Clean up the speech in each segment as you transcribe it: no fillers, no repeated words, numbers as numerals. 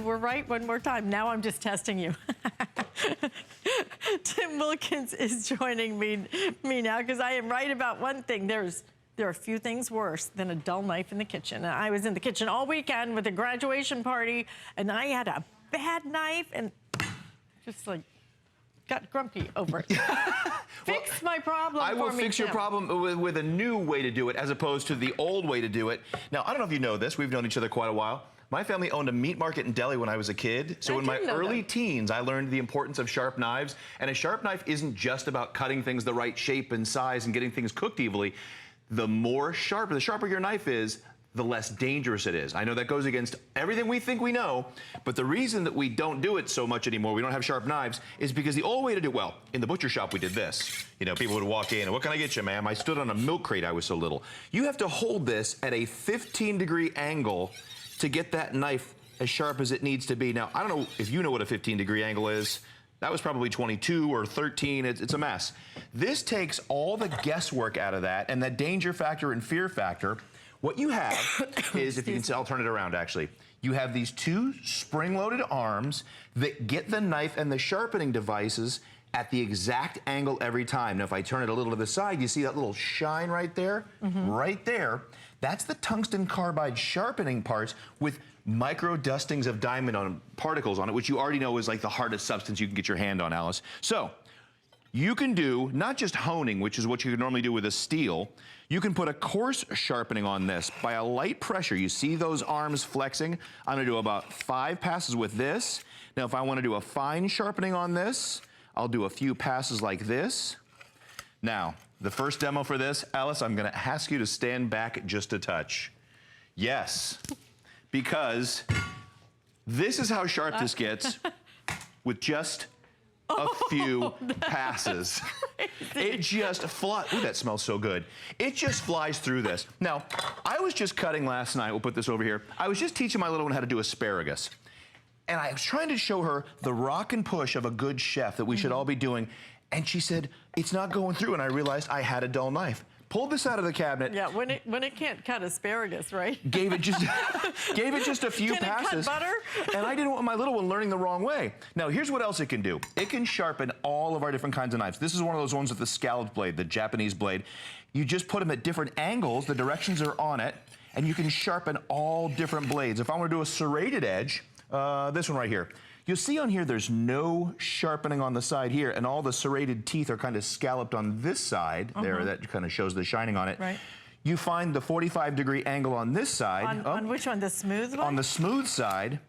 We're right one more time. Now I'm just testing you. Tim Wilkins is joining me now because I am right about one thing. There are a few things worse than a dull knife in the kitchen. And I was in the kitchen all weekend with a graduation party, and I had a bad knife and just like got grumpy over it. Fix my problem for me, I will fix your problem with a new way to do it as opposed to the old way to do it. Now, I don't know if you know this. We've known each other quite a while. My family owned a meat market and deli when I was a kid. So in my early teens, I learned the importance of sharp knives. And a sharp knife isn't just about cutting things the right shape and size and getting things cooked evenly. The sharper your knife is, the less dangerous it is. I know that goes against everything we think we know, but the reason that we don't do it so much anymore, we don't have sharp knives, is because the old way to do it, well, in the butcher shop we did this. You know, people would walk in, and what can I get you, ma'am? I stood on a milk crate, I was so little. You have to hold this at a 15-degree angle to get that knife as sharp as it needs to be. Now, I don't know if you know what a 15-degree angle is. That was probably 22 or 13, it's a mess. This takes all the guesswork out of that and that danger factor and fear factor. What you have is, if you can see, I'll turn it around actually. You have these two spring-loaded arms that get the knife and the sharpening devices at the exact angle every time. Now, if I turn it a little to the side, you see that little shine right there? Right there. That's the tungsten carbide sharpening parts with micro dustings of diamond particles on it, which you already know is like the hardest substance you can get your hand on, Alice. So, you can do not just honing, which is what you would normally do with a steel. You can put a coarse sharpening on this by a light pressure. You see those arms flexing? I'm gonna do about 5 passes with this. Now, if I wanna do a fine sharpening on this, I'll do a few passes like this. Now, the first demo for this, Alice, I'm gonna ask you to stand back just a touch. Yes, because this is how sharp this gets with just a few passes. It just flies. Ooh, that smells so good. It just flies through this. Now, I was just cutting last night. We'll put this over here. I was just teaching my little one how to do asparagus. And I was trying to show her the rock and push of a good chef that we should all be doing. And she said, it's not going through. And I realized I had a dull knife. Pulled this out of the cabinet. Yeah, when it can't cut asparagus, right? Gave it just a few passes. Can it cut butter? And I didn't want my little one learning the wrong way. Now, here's what else it can do. It can sharpen all of our different kinds of knives. This is one of those ones with the scalloped blade, the Japanese blade. You just put them at different angles. The directions are on it. And you can sharpen all different blades. If I want to do a serrated edge, this one right here. You'll see on here there's no sharpening on the side here, and all the serrated teeth are kind of scalloped on this side. There, that kind of shows the shining on it. Right. You find the 45-degree angle on this side. On which one, the smooth one? On the smooth side,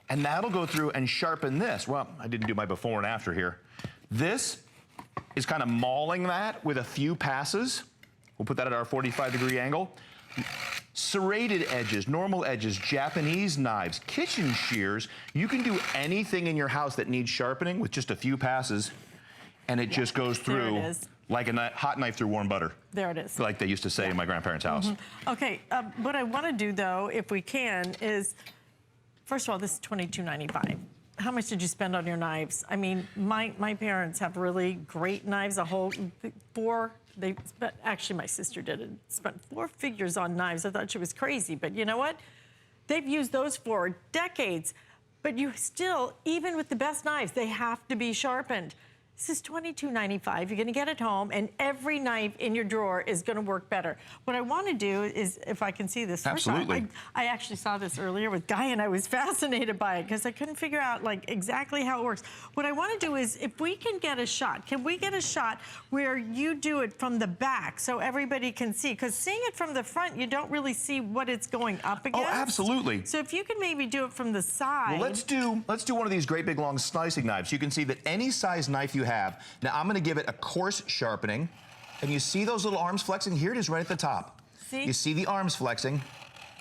and that'll go through and sharpen this. Well, I didn't do my before and after here. This is kind of mauling that with a few passes. We'll put that at our 45-degree angle. Serrated edges, normal edges, Japanese knives, kitchen shears. You can do anything in your house that needs sharpening with just a few passes, and it just goes through like a hot knife through warm butter. There it is. Like they used to say in my grandparents' house. Okay, what I want to do though, if we can, is, first of all, this is $22.95. How much did you spend on your knives? I mean, my parents have really great knives, actually my sister did it, spent 4 figures on knives. I thought she was crazy, but you know what? They've used those for decades, but you still, even with the best knives, they have to be sharpened. This is $22.95. You're gonna get it home, and every knife in your drawer is gonna work better. What I wanna do is, if I can see this. Absolutely. I actually saw this earlier with Guy, and I was fascinated by it because I couldn't figure out like exactly how it works. What I wanna do is, if we can get a shot, can we get a shot where you do it from the back so everybody can see? Because seeing it from the front, you don't really see what it's going up against. Oh, absolutely. So if you can maybe do it from the side. Well, let's do one of these great big long slicing knives. You can see that any size knife you have. Now I'm gonna give it a coarse sharpening, and you see those little arms flexing? Here it is right at the top. See? You see the arms flexing.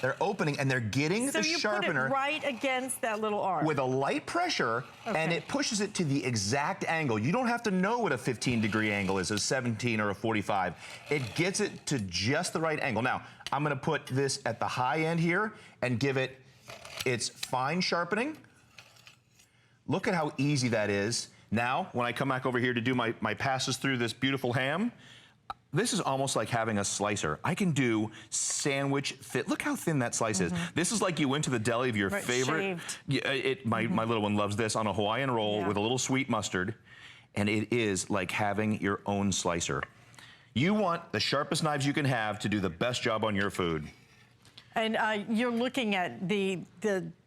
They're opening and they're getting the sharpener. So you put it right against that little arm. With a light pressure, and it pushes it to the exact angle. You don't have to know what a 15-degree angle is, a 17 or a 45. It gets it to just the right angle. Now, I'm gonna put this at the high end here and give it its fine sharpening. Look at how easy that is. Now, when I come back over here to do my passes through this beautiful ham, this is almost like having a slicer. I can do sandwich fit. Look how thin that slice is. This is like you went to the deli of your favorite. Shaved. My little one loves this on a Hawaiian roll with a little sweet mustard. And it is like having your own slicer. You want the sharpest knives you can have to do the best job on your food. And you're looking at the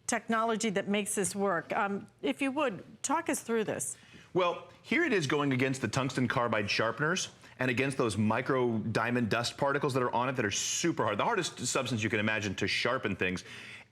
technology that makes this work. If you would, talk us through this. Well, here it is going against the tungsten carbide sharpeners and against those micro diamond dust particles that are on it that are super hard. The hardest substance you can imagine to sharpen things.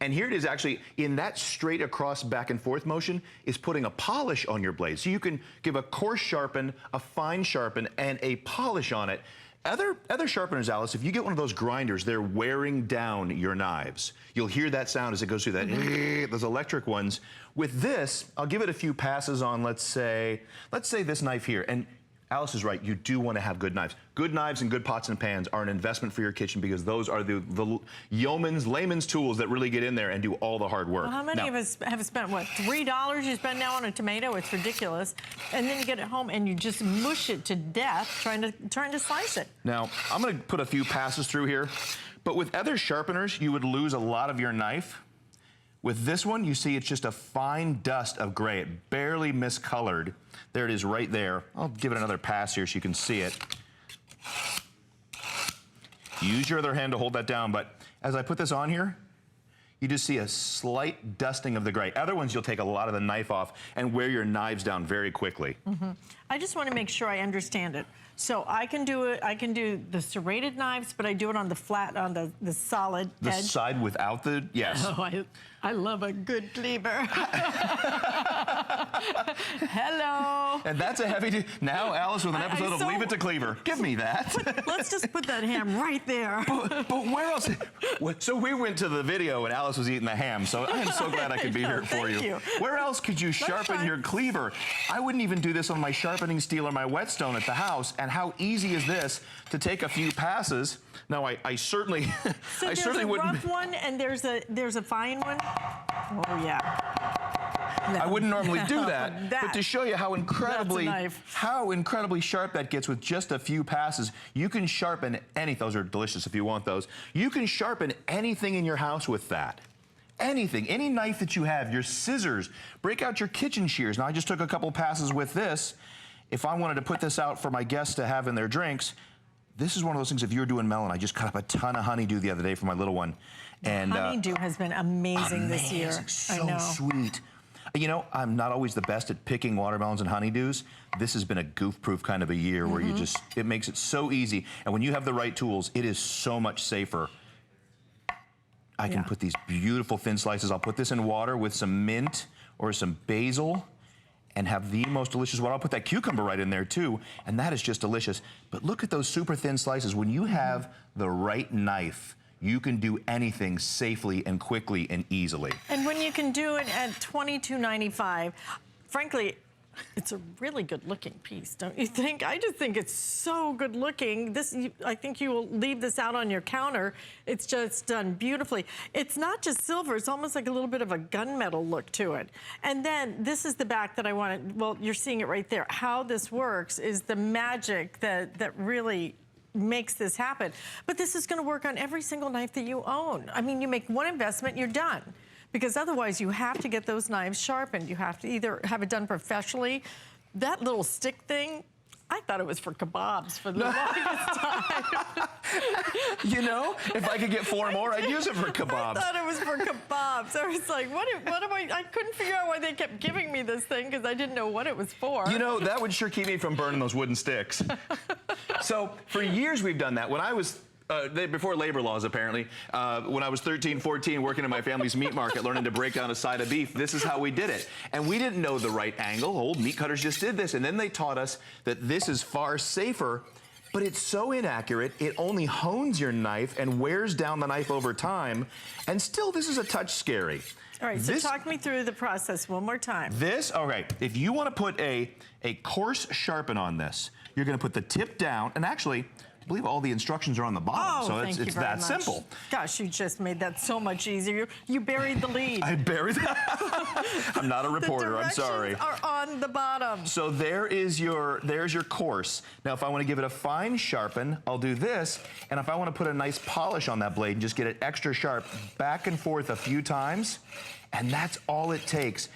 And here it is actually in that straight across back and forth motion is putting a polish on your blade. So you can give a coarse sharpen, a fine sharpen, and a polish on it. Other sharpeners, Alice, if you get one of those grinders, they're wearing down your knives. You'll hear that sound as it goes through that, those electric ones. With this, I'll give it a few passes on, let's say this knife here. And Alice is right, you do want to have good knives. Good knives and good pots and pans are an investment for your kitchen because those are the layman's tools that really get in there and do all the hard work. Well, how many of us have spent, what, $3 you spend now on a tomato? It's ridiculous. And then you get it home and you just mush it to death trying to slice it. Now, I'm going to put a few passes through here, but with other sharpeners, you would lose a lot of your knife. With this one, you see it's just a fine dust of gray. It barely miscolored. There it is right there. I'll give it another pass here so you can see it. Use your other hand to hold that down, but as I put this on here, you just see a slight dusting of the gray. Other ones, you'll take a lot of the knife off and wear your knives down very quickly. I just want to make sure I understand it. So I can do it, I can do the serrated knives, but I do it on the flat, on the solid edge. The side without the, yes. Oh, I love a good cleaver. Hello. And that's a heavy, now Alice with an episode of Leave It to Cleaver. Give me that. Let's just put that ham right there. But where else? So we went to the video and Alice was eating the ham, so I am so glad I could be here for you. Where else could you sharpen your cleaver? I wouldn't even do this on my sharpening steel or my whetstone at the house. And how easy is this to take a few passes? No, I certainly, so I certainly wouldn't. There's a rough one and there's a fine one. Oh yeah. No. I wouldn't normally do that, but to show you how incredibly sharp that gets with just a few passes, you can sharpen anything. Those are delicious if you want those. You can sharpen anything in your house with that. Anything, any knife that you have, your scissors, break out your kitchen shears. Now I just took a couple passes with this. If I wanted to put this out for my guests to have in their drinks, this is one of those things, if you're doing melon, I just cut up a ton of honeydew the other day for my little one. And honeydew has been amazing this year. So sweet. You know, I'm not always the best at picking watermelons and honeydews. This has been a goof-proof kind of a year where you just, it makes it so easy. And when you have the right tools, it is so much safer. I can put these beautiful thin slices. I'll put this in water with some mint or some basil and have the most delicious one. I'll put that cucumber right in there too, and that is just delicious. But look at those super thin slices. When you have the right knife, you can do anything safely and quickly and easily. And when you can do it at $22.95, frankly, it's a really good looking piece, don't you think? I just think it's so good looking. This, I think you will leave this out on your counter. It's just done beautifully. It's not just silver, it's almost like a little bit of a gunmetal look to it. And then this is the back that I wanted, well, you're seeing it right there. How this works is the magic that really makes this happen. But this is gonna work on every single knife that you own. I mean, you make one investment, you're done. Because otherwise you have to get those knives sharpened. You have to either have it done professionally. That little stick thing, I thought it was for kebabs for the longest time. You know, if I could get 4 more, I'd use it for kebabs. I thought it was for kebabs. I was like, what am I couldn't figure out why they kept giving me this thing because I didn't know what it was for. You know, that would sure keep me from burning those wooden sticks. So for years we've done that. When I was before labor laws, apparently, when I was 13, 14, working in my family's meat market, learning to break down a side of beef, this is how we did it. And we didn't know the right angle. Old meat cutters just did this. And then they taught us that this is far safer, but it's so inaccurate, it only hones your knife and wears down the knife over time. And still, this is a touch scary. All right, so talk me through the process one more time. Okay, if you want to put a coarse sharpen on this, you're going to put the tip down, and actually, I believe all the instructions are on the bottom, so thank you it's very that much. simple. Gosh, you just made that so much easier. You buried the lead. I buried that. I'm not a reporter, I'm sorry. The directions are on the bottom. So there's your coarse. Now, if I want to give it a fine sharpen, I'll do this, and if I want to put a nice polish on that blade and just get it extra sharp, back and forth a few times, and that's all it takes.